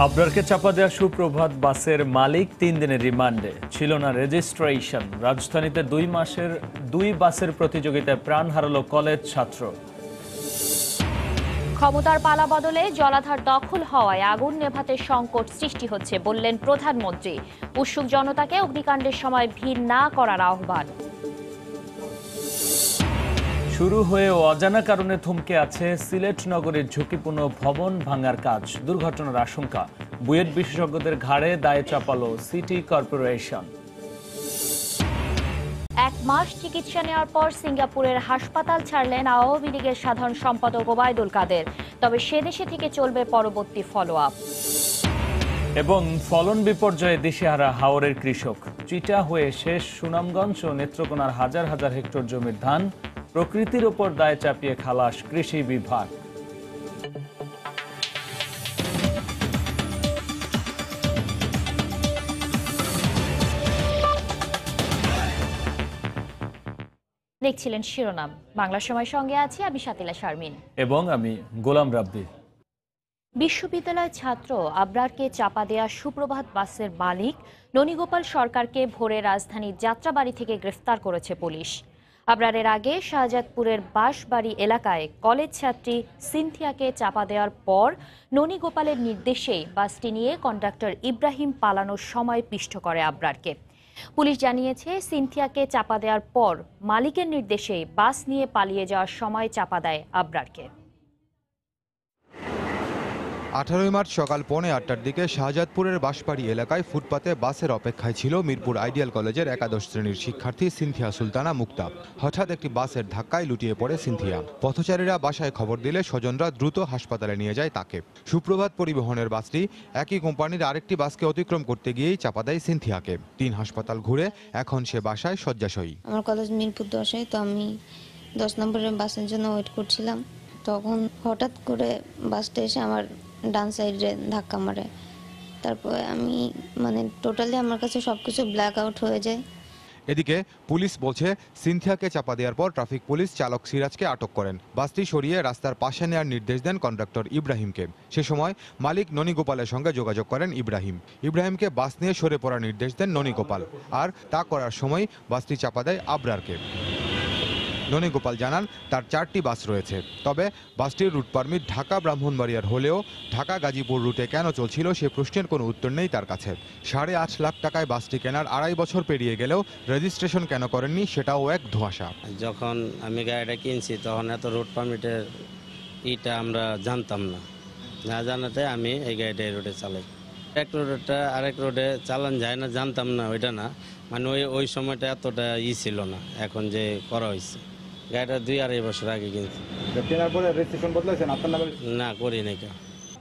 আবরারকে চাপা দেওয়া সুপ্রভাত বাসের মালিক ৩ দিনের রিমান্ডে, ছিল না রেজিস্ট্রেশন। রাজধানীতে 2 বাসের প্রতিযোগিতায় প্রাণ হারালো কলেজ ছাত্র। ক্ষমতার পালা বদলে জলাধার দখল হওয়ায় আগুন নেভাতে সংকট সৃষ্টি হচ্ছে বললেন প্রধানমন্ত্রী। উৎসুক জনতাকে অগ্নিকাণ্ডের সময় ভিড় না করার আহ্বান। শুরু হয়ে অজানা কারণে থমকে আছে সিলেট নগরের ঝুঁকিপূর্ণ ভবন ভাঙার কাজ। দুর্ঘটনার আশঙ্কা, বুয়েট বিশেষজ্ঞদের ঘাড়ে দায় চাপালো সিটি কর্পোরেশন। 1 মাস চিকিৎসা নেওয়ার পর সিঙ্গাপুরের হাসপাতাল ছাড়লেন আওয়ামী লীগের সাধারণ সম্পাদক ওবায়দুল কাদের। তবে সে দেশে থেকে চলবে পরবর্তী ফলো আপ। এবং ফলন বিপর্যয়ে দিশেহারা হাওরের কৃষক। চিটা হয়ে শেষ সুনামগঞ্জ ও নেত্রকোনার হাজার হাজার হেক্টর জমির ধান। প্রকৃতির ওপর দায় চাপিয়ে খালাস কৃষি বিভাগ। দেখছিলেন শিরোনাম। বাংলা সময় সঙ্গে আছি আমি শাতিলা শারমিন এবং আমি গোলাম রাব্বি। বিশ্ববিদ্যালয় ছাত্র আবরারকে চাপা দেয়া সুপ্রভাত বাসের মালিক ননীগোপাল সরকারকে ভোরে রাজধানীর যাত্রাবাড়ি থেকে গ্রেফতার করেছে পুলিশ। আবরারের আগে শাহজাদপুরের বাঁশবাড়ি এলাকায় কলেজ ছাত্রী সিনথিয়াকে চাপা দেওয়ার পর ননীগোপালের নির্দেশেই বাসটি নিয়ে কন্ডাক্টর ইব্রাহিম পালানোর সময় পিষ্ট করে আবরারকে। পুলিশ জানিয়েছে, সিনথিয়াকে চাপা দেওয়ার পর মালিকের নির্দেশেই বাস নিয়ে পালিয়ে যাওয়ার সময় চাপা দেয় আবরারকে। 18 মার্চ সকাল 8:45টার দিকে শাহজাদপুরের বাঁশবাড়ি এলাকায় ফুটপাতে বাসের অপেক্ষায় ছিল মিরপুর আইডিয়াল কলেজের একাদশ শ্রেণীর শিক্ষার্থী সিনথিয়া সুলতানা মুক্তা। হঠাৎ একটি বাসের ধাক্কায় লুটিয়ে পড়ে সিনথিয়া। পথচারীরা বাসায় খবর দিলে স্বজনরা দ্রুত হাসপাতালে নিয়ে যায় তাকে। সুপ্রভাত পরিবহনের বাসটি একই কোম্পানির আরেকটি বাসকে অতিক্রম করতে গিয়েই চাপা দেয় সিনথিয়াকে। 3 হাসপাতাল ঘুরে এখন সে বাসায় শয্যাশয়ী। আমার কলেজ মিরপুর 10-এ, তো আমি 10 নম্বরের বাসের জন্য ওয়েট করছিলাম। তখন হঠাৎ করে বাসটা এসে আমার ডান সাইডে ধাক্কা মারে। তারপরে আমি টোটালি আমার কাছে সবকিছু ব্ল্যাক আউট হয়ে যায়। এদিকে পুলিশ বলছে, সিনথিয়াকে চাপা দেওয়ার পর ট্রাফিক পুলিশ চালক সিরাজকে আটক করেন। বাসটি সরিয়ে রাস্তার পাশে নেওয়ার নির্দেশ দেন কন্ডাক্টর ইব্রাহিমকে। সে সময় মালিক ননীগোপালের সঙ্গে যোগাযোগ করেন ইব্রাহিমকে বাস নিয়ে সরে পড়ার নির্দেশ দেন ননীগোপাল। আর তা করার সময় বাসটি চাপা দেয় আবরারকে। ননীগোপাল জানান, তার 4টি বাস রয়েছে। তবে বাসটির রুট পারমিট ঢাকা ব্রাহ্মণবাড়িয়ার হলেও ঢাকা গাজীপুর রুটে কেন চলছিল সে প্রশ্নের কোনো উত্তর নেই তার কাছে। 8.5 লাখ টাকায় বাসটি কেনার 2.5 বছর পেরিয়ে গেলেও রেজিস্ট্রেশন কেন করেননি সেটাও এক ধোঁয়াশা। যখন আমি গাড়িটা কিনছি তখন এত রুট পারমিটের ইটা আমরা জানতাম না জানাতে আমি এই গাড়িটা এই রোডে চালাই। এক রোডটা আরেক রোডে চালান যায় না জানতাম না, ওইটা না ওই সময়টা এতটা ছিল না। এখন যে করা হয়েছে গাড়িটা 2-2.5 বছর আগে কিনছি। কেনার পরে রেজিস্ট্রেশন বদলাইছেন আপনার নামে? না, করি নাই।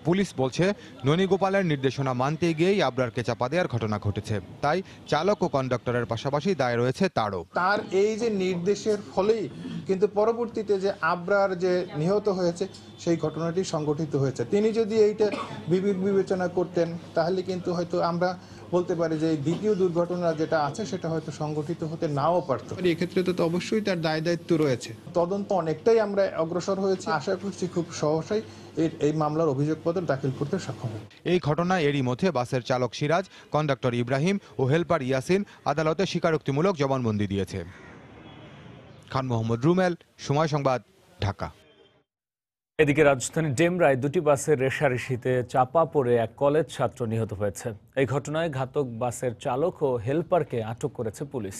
পুলিশ বলছে, ননীগোপালের নির্দেশনা মানতে গিয়েই আবরারকে চাপা দেওয়ার ঘটনা ঘটেছে। তাই চালক ও কন্ডাক্টরের পাশাপাশি দায় রয়েছে তারও। তার এই যে নির্দেশের ফলেই কিন্তু পরবর্তীতে যে আবরার যে নিহত হয়েছে সেই ঘটনাটি সংঘটিত হয়েছে। তিনি যদি এইটা বিবেচনা করতেন তাহলে কিন্তু হয়তো আমরা বলতে পারি যে দ্বিতীয় দুর্ঘটনা যেটা আছে সেটা হয়তো সংঘটিত হতে নাও পারত। এক্ষেত্রে তো অবশ্যই তার দায় দায়িত্ব রয়েছে। তদন্ত অনেকটাই আমরা অগ্রসর হয়েছি। আশা করছি খুব সহসাই এই মামলার অভিযোগপত্র দাখিল করতে সক্ষম হবে। এই ঘটনায় এরই মধ্যে বাসের চালক সিরাজ, কন্ডাক্টর ইব্রাহিম ও হেলপার ইয়াসিন আদালতে স্বীকারোক্তিমূলক জবানবন্দি দিয়েছে। খান মোহাম্মদ রুমেল, সময় সংবাদ, ঢাকা। এদিকে রাজধানীর ডেমরায় 2টি বাসের রেষারেষিতে চাপা পড়ে এক কলেজ ছাত্র নিহত হয়েছে। এই ঘটনায় ঘাতক বাসের চালক ও হেলপারকে আটক করেছে পুলিশ।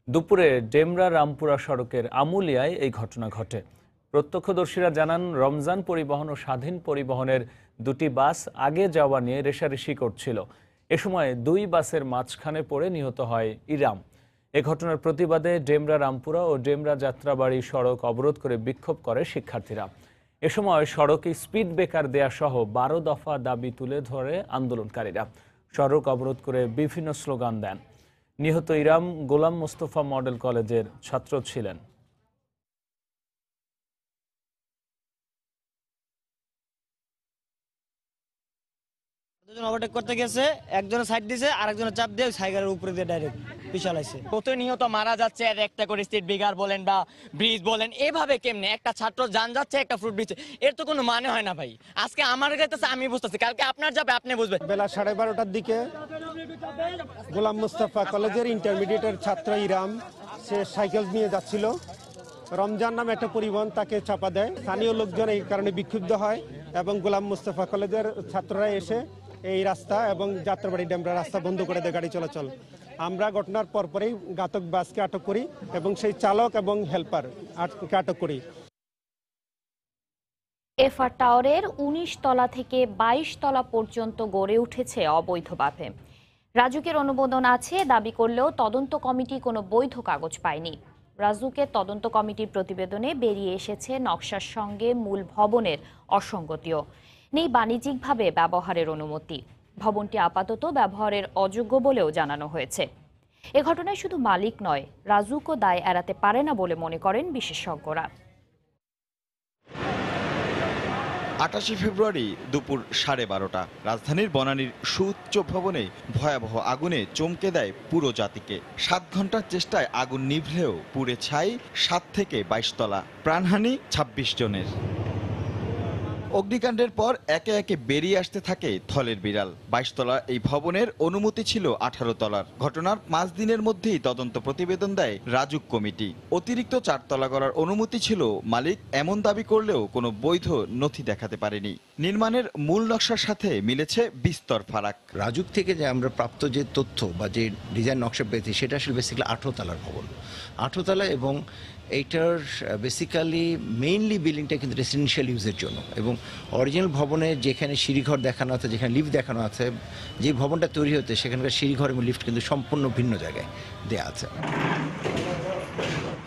দুপুরে ডেমরা রামপুরা সড়কের আমুলিয়ায় এই ঘটনা ঘটে। প্রত্যক্ষদর্শীরা জানান, রমজান পরিবহন ও স্বাধীন পরিবহনের 2টি বাস আগে যাওয়া নিয়ে রেষারেষি করছিল। এ সময় 2 বাসের মাঝখানে পড়ে নিহত হয় ইরাম। এ ঘটনার প্রতিবাদে ডেমরা রামপুরা ও ডেমরা যাত্রাবাড়ি সড়ক অবরোধ করে বিক্ষোভ করে শিক্ষার্থীরা। এ সময় সড়কে স্পিড ব্রেকার দেয়া সহ 12 দফা দাবি তুলে ধরে আন্দোলনকারীরা। সড়ক অবরোধ করে বিভিন্ন স্লোগান দেন। নিহত ইরাম গোলাম মোস্তফা মডেল কলেজের ছাত্র ছিলেন। দুজন ওভারটেক করতে গেছে, একজনের সাইড দিয়েছে আর একজনের চাপ দিয়ে সাইকেলের উপরে দিয়ে ডাইরেক্ট চালাইছে। প্রতিনিয়ত মারা যাচ্ছে, আর একটা করে স্ট্রিট বিগার বলেন বা ব্রিজ বলেন, এভাবে কেমনে একটা ছাত্র যান যাচ্ছে একটা ফ্রুট ব্রিজ, এর তো কোনো মানে হয় না ভাই। আজকে আমার কাছে আমি বুঝতেছি, কালকে আপনার যাবে আপনি বুঝবেন। বেলা 12:30টার দিকে গোলাম মুস্তাফা কলেজের ইন্টারমিডিয়েটের ছাত্র ইরাম, সে সাইকেল নিয়ে যাচ্ছিল, রমজান নামে একটা পরিবহন তাকে চাপা দেয়। স্থানীয় লোকজন এই কারণে বিক্ষুব্ধ হয় এবং গোলাম মুস্তাফা কলেজের ছাত্ররা এসে এই রাস্তা এবং যাত্রাবাড়ি ডেমরা রাস্তা বন্ধ করে দেয় গাড়ি চলাচল। আমরা ঘটনার পরপরই ঘাতক বাসকে আটক করি এবং সেই চালক এবং হেল্পারকে আটক করি। এফআর টাওয়ারের ১৯ তলা থেকে ২২ তলা পর্যন্ত গড়ে উঠেছে অবৈধভাবে। রাজুকের অনুমোদন আছে দাবি করলেও তদন্ত কমিটি কোনো বৈধ কাগজ পায়নি। রাজুকের তদন্ত কমিটির প্রতিবেদনে বেরিয়ে এসেছে নকশার সঙ্গে মূল ভবনের অসঙ্গতিও নেই, বাণিজ্যিকভাবে ব্যবহারের অনুমতি। ভবনটি আপাতত ব্যবহারের অযোগ্য বলেও জানানো হয়েছে। এ ঘটনায় শুধু মালিক নয়, রাজুকও দায় এড়াতে পারে না বলে মনে করেন বিশেষজ্ঞরা। ২৮ ফেব্রুয়ারি দুপুর 12:30 রাজধানীর বনানীর সুউচ্চ ভবনে ভয়াবহ আগুনে চমকে দেয় পুরো জাতিকে। ৭ ঘন্টার চেষ্টায় আগুন নিভলেও পুড়ে ছাই ৭ থেকে ২২ তলা, প্রাণহানি ২৬ জনের। অগ্নিকাণ্ডের পর একে একে বেরিয়ে আসতে থাকে থলের বিড়াল। ২২ তলা এই ভবনের অনুমতি ছিল ১৮ তলার। ঘটনার ৫ দিনের মধ্যেই তদন্ত প্রতিবেদন দেয় রাজুক কমিটি। অতিরিক্ত ৪ তলা করার অনুমতি ছিল মালিক এমন দাবি করলেও কোনো বৈধ নথি দেখাতে পারেনি। নির্মাণের মূল নকশার সাথে মিলেছে বিস্তর ফারাক। রাজুক থেকে যে আমরা প্রাপ্ত যে তথ্য বা যে ডিজাইন নকশা পেয়েছি সেটা আসলে বেসিক্যালি ১৮ তলার ভবন, ১৮ তলা, এবং এইটার বেসিক্যালি মেইনলি বিল্ডিংটা কিন্তু রেসিডেন্সিয়াল ইউজের জন্য, এবং অরিজিনাল ভবনে যেখানে সিঁড়িঘর দেখানো আছে, যেখানে লিফট দেখানো আছে, যে ভবনটা তৈরি হতে সেখানকার সিঁড়িঘর এবং লিফট কিন্তু সম্পূর্ণ ভিন্ন জায়গায় দেয়া আছে।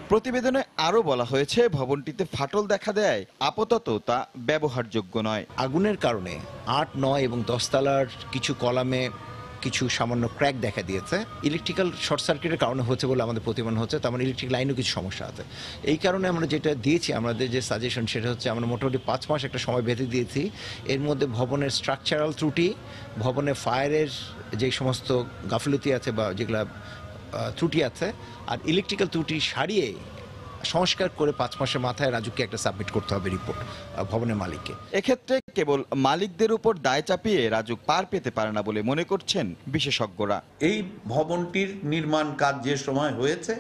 প্রতিবেদনে আরও বলা হয়েছে ভবনটিতে ফাটল দেখা দেয় আপাতত তা ব্যবহারযোগ্য নয়। আগুনের কারণে ৮, ৯ এবং ১০ তলার কিছু কলামে কিছু সামান্য ক্র্যাক দেখা দিয়েছে। ইলেকট্রিক্যাল শর্ট সার্কিটের কারণে হচ্ছে বলে আমাদের প্রতিমান হচ্ছে, তার মানে ইলেকট্রিক লাইনেও কিছু সমস্যা আছে। এই কারণে আমরা যেটা দিয়েছি, আমাদের যে সাজেশন সেটা হচ্ছে আমরা মোটামুটি ৫ মাস একটা সময় বেঁধে দিয়েছি। এর মধ্যে ভবনের স্ট্রাকচারাল ত্রুটি, ভবনের ফায়ারের যে সমস্ত গাফিলতি আছে বা যেগুলা ত্রুটি আছে, আর ইলেকট্রিক্যাল ত্রুটি সারিয়ে সংস্কার করে ৫ মাসের মাথায় রাজুককে একটা সাবমিট করতে হবে রিপোর্ট ভবনের মালিককে। এক্ষেত্রে কেবল মালিকদের উপর দায় চাপিয়ে রাজুক পার পেতে পারে না বলে মনে করছেন বিশেষজ্ঞরা। এই ভবনটির নির্মাণ কাজ যে সময় হয়েছে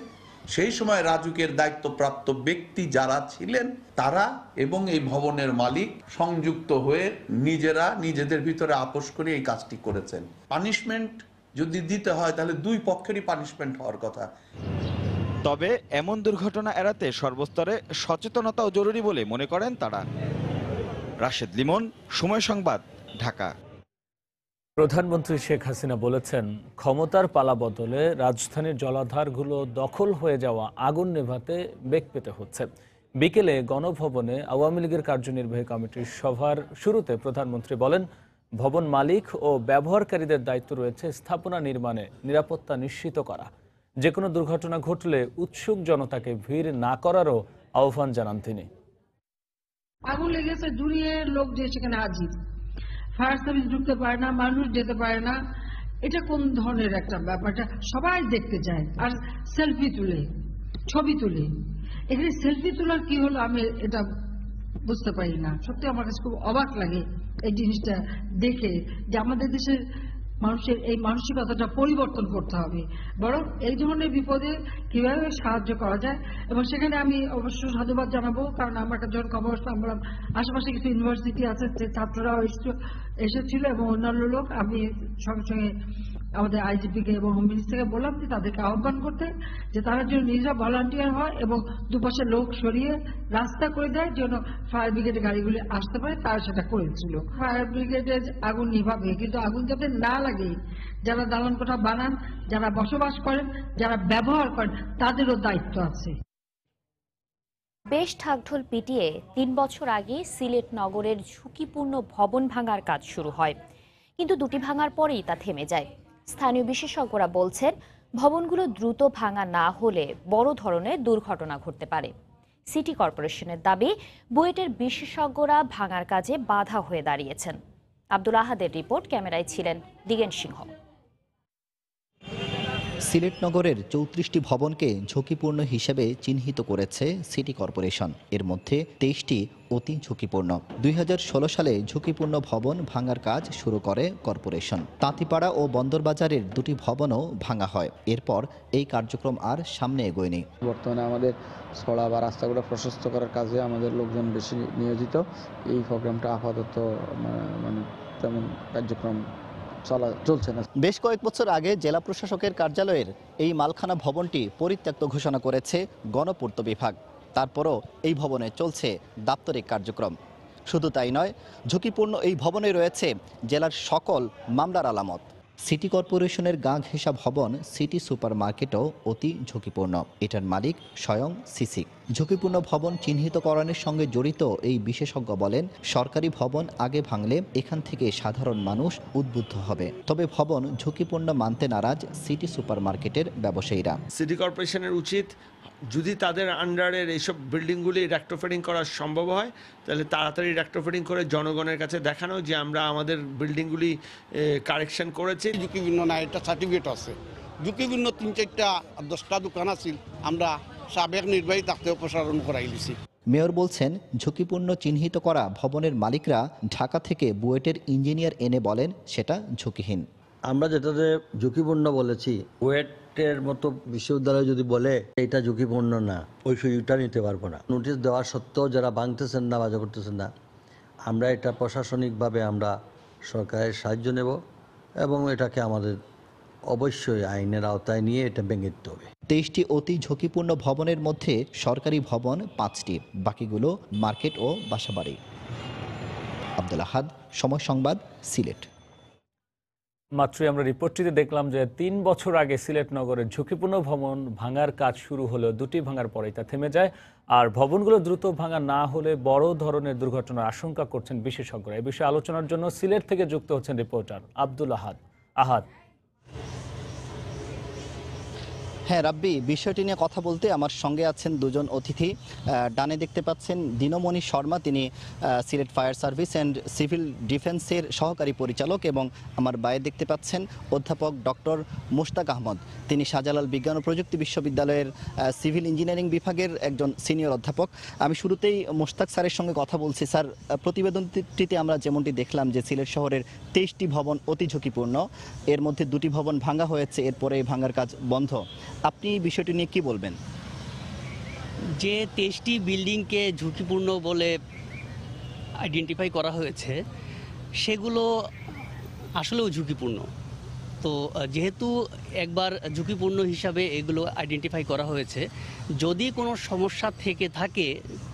সেই সময় রাজুকের দায়িত্বপ্রাপ্ত ব্যক্তি যারা ছিলেন তারা এবং এই ভবনের মালিক সংযুক্ত হয়ে নিজেরা নিজেদের ভিতরে আপোষ করে এই কাজটি করেছেন। পানিশমেন্ট যদি দিতে হয় তাহলে দুই পক্ষেরই পানিশমেন্ট হওয়ার কথা। তবে এমন দুর্ঘটনা এড়াতে সর্বস্তরে সচেতনতাও জরুরি বলে মনে করেন তারা। রাশেদ লিমন, সময় সংবাদ, ঢাকা। প্রধানমন্ত্রী শেখ হাসিনা বলেছেন, ক্ষমতার পালাবদলে রাজধানীর জলাধারগুলো দখল হয়ে যাওয়া আগুন নেভাতে বেগ পেতে হচ্ছে। বিকেলে গণভবনে আওয়ামী লীগের কার্যনির্বাহী কমিটির সভার শুরুতে প্রধানমন্ত্রী বলেন, ভবন মালিক ও ব্যবহারকারীদের দায়িত্ব রয়েছে স্থাপনা নির্মাণে নিরাপত্তা নিশ্চিত করা। যে কোনো দুর্ঘটনা ঘটলে উৎসুক জনতাকে ভিড় না করারও আহ্বান জানান তিনি। আগুন লেগেছে, দুনিয়ার লোক যে সেখানে হাজির, ফায়ার সার্ভিস ঢুকতে পারে না, মানুষ যেতে পারে না। এটা কোন ধরনের একটা ব্যাপারটা সবাই দেখতে চায়, আর সেলফি তুলে, ছবি তুলে। এখানে সেলফি তোলার কি হলো আমি এটা বুঝতে পারি না। সত্যি আমার কাছে খুব অবাক লাগে এই জিনিসটা দেখে, যে আমাদের দেশের মানুষের এই মানসিকতাটা পরিবর্তন করতে হবে, বরং এই ধরনের বিপদে কিভাবে সাহায্য করা যায়। এবং সেখানে আমি অবশ্য সাধুবাদ জানাবো, কারণ আমরা একটা যখন খবর আমরা আশেপাশে কিছু ইউনিভার্সিটি আছে, ছাত্ররাও এসেছিল এবং অন্যান্য লোক। আমি সঙ্গে সঙ্গে আমাদের আইজিপিকে এবং হোম মিনিস্টারকে বললাম যে তাদেরকে আহ্বান করতে, যে তারা যেন নিজেরা ভলান্টিয়ার হয় এবং দুপাশে লোক সরিয়ে রাস্তা করে দেয় যেন ফায়ার ব্রিগেডের গাড়িগুলি আসতে পারে। তারা সেটা করেছিল। ফায়ার ব্রিগেডের আগুন নিভাবে, কিন্তু আগুন যাতে না লাগে, যারা দালান কোঠা বানান, যারা বসবাস করেন, যারা ব্যবহার করেন, তাদেরও দায়িত্ব আছে। বেশ ঢাকঢোল পিটিয়ে ৩ বছর আগে সিলেট নগরের ঝুঁকিপূর্ণ ভবন ভাঙার কাজ শুরু হয়, কিন্তু দুটি ভাঙার পরেই তা থেমে যায়। স্থানীয় বিশেষজ্ঞরা বলছেন, ভবনগুলো দ্রুত ভাঙা না হলে বড় ধরনের দুর্ঘটনা ঘটতে পারে। সিটি কর্পোরেশনের দাবি, বুয়েটের বিশেষজ্ঞরা ভাঙার কাজে বাধা হয়ে দাঁড়িয়েছেন। আব্দুল আহাদের রিপোর্ট, ক্যামেরায় ছিলেন দিগেন সিংহ। সিলেট নগরের ৩৪টি ভবনকে ঝুঁকিপূর্ণ হিসেবে চিহ্নিত করেছে সিটি কর্পোরেশন। এর মধ্যে ২৩টি অতি ঝুঁকিপূর্ণ। ২০১৬ সালে ঝুঁকিপূর্ণ ভবন ভাঙার কাজ শুরু করে কর্পোরেশন। তাঁতিপাড়া ও বন্দরবাজারের ২টি ভবনও ভাঙা হয়। এরপর এই কার্যক্রম আর সামনে এগোয়নি। বর্তমানে আমাদের ছড়া বা রাস্তাগুলো প্রশস্ত করার কাজে আমাদের লোকজন বেশি নিয়োজিত। এই প্রোগ্রামটা আপাতত মানে তেমন কার্যক্রম চলছে না। বেশ কয়েক বছর আগে জেলা প্রশাসকের কার্যালয়ের এই মালখানা ভবনটি পরিত্যক্ত ঘোষণা করেছে গণপূর্ত বিভাগ। তারপরও এই ভবনে চলছে দাপ্তরিক কার্যক্রম। শুধু তাই নয়, ঝুঁকিপূর্ণ এই ভবনে রয়েছে জেলার সকল মামলার আলামত। সিটি কর্পোরেশনের গা ঘেঁষা ভবন সিটি সুপার মার্কেটও অতি ঝুঁকিপূর্ণ। এটার মালিক স্বয়ং সিসি। ঝুঁকিপূর্ণ ভবন চিহ্নিতকরণের সঙ্গে জড়িত এই বিশেষজ্ঞ বলেন, সরকারি ভবন আগে ভাঙলে এখান থেকে সাধারণ মানুষ উদ্বুদ্ধ হবে। তবে ভবন ঝুঁকিপূর্ণ মানতে নারাজ সিটি সুপার মার্কেটের ব্যবসায়ীরা। সিটি কর্পোরেশনের উচিত, যদি তাদের আন্ডারের এইসব বিল্ডিংগুলি রেক্টোফিটিং করা সম্ভব হয়, তাহলে তাড়াতাড়ি রেক্টোফিটিং করে জনগণের কাছে দেখানো যে আমরা আমাদের বিল্ডিংগুলি কারেকশন করেছি। ঝুঁকিপূর্ণ না, এটা সার্টিফিকেট আছে। ঝুঁকিপূর্ণ ৩-৪টা 10টা দোকান আছিল, আমরা সাবেক নির্বাহী তাকে অপসারণ করাই দিছি। মেয়র বলছেন, ঝুঁকিপূর্ণ চিহ্নিত করা ভবনের মালিকরা ঢাকা থেকে বুয়েটের ইঞ্জিনিয়ার এনে বলেন সেটা ঝুঁকিহীন। আমরা যেটাতে ঝুঁকিপূর্ণ বলেছি, বুয়েটের মতো বিশ্ববিদ্যালয় যদি বলে এটা ঝুঁকিপূর্ণ না, ওই সুযোগটা নিতে পারবো না। নোটিশ দেওয়া সত্ত্বেও যারা ভাঙতেছেন না, বাজা করতেছেন না, আমরা এটা প্রশাসনিকভাবে আমরা সরকারের সাহায্য নেব এবং এটাকে আমাদের অবশ্যই আইনের আওতায় নিয়ে এটা ভেঙে দিতে হবে। 23টি অতি ঝুঁকিপূর্ণ ভবনের মধ্যে সরকারি ভবন 5টি, বাকিগুলো মার্কেট ও বাসাবাড়ি। আব্দুল আহাদ, সময় সংবাদ, সিলেট। মাত্রই আমরা রিপোর্টটিতে দেখলাম যে 3 বছর আগে সিলেট নগরের ঝুঁকিপূর্ণ ভবন ভাঙার কাজ শুরু হলেও 2টি ভাঙার পরেই তা থেমে যায়। আর ভবনগুলো দ্রুত ভাঙা না হলে বড় ধরনের দুর্ঘটনার আশঙ্কা করছেন বিশেষজ্ঞরা। এই বিষয়ে আলোচনার জন্য সিলেট থেকে যুক্ত হচ্ছেন রিপোর্টার আব্দুল আহাদ। হ্যাঁ রাব্বি, বিষয়টি নিয়ে কথা বলতে আমার সঙ্গে আছেন দুজন অতিথি। ডানে দেখতে পাচ্ছেন দিনমণি শর্মা, তিনি Sylhet fire service and civil ডিফেন্সের সহকারী পরিচালক, এবং আমার বাইরে দেখতে পাচ্ছেন অধ্যাপক ডক্টর মুশতাক আহমদ, তিনি শাহজালাল বিজ্ঞান ও প্রযুক্তি বিশ্ববিদ্যালয়ের সিভিল ইঞ্জিনিয়ারিং বিভাগের একজন সিনিয়র অধ্যাপক। আমি শুরুতেই মুশতাক স্যারের সঙ্গে কথা বলছি। স্যার, প্রতিবেদনটিতে আমরা যেমনটি দেখলাম যে সিলেট শহরের 23টি ভবন অতি ঝুঁকিপূর্ণ, এর মধ্যে 2টি ভবন ভাঙা হয়েছে, এরপরে ভাঙার কাজ বন্ধ। আপনি এই বিষয়টি নিয়ে কি বলবেন? যে 23টি বিল্ডিংকে ঝুঁকিপূর্ণ বলে আইডেন্টিফাই করা হয়েছে, সেগুলো আসলেও ঝুঁকিপূর্ণ। তো যেহেতু একবার ঝুঁকিপূর্ণ হিসাবে এগুলো আইডেন্টিফাই করা হয়েছে, যদি কোনো সমস্যা থেকে থাকে,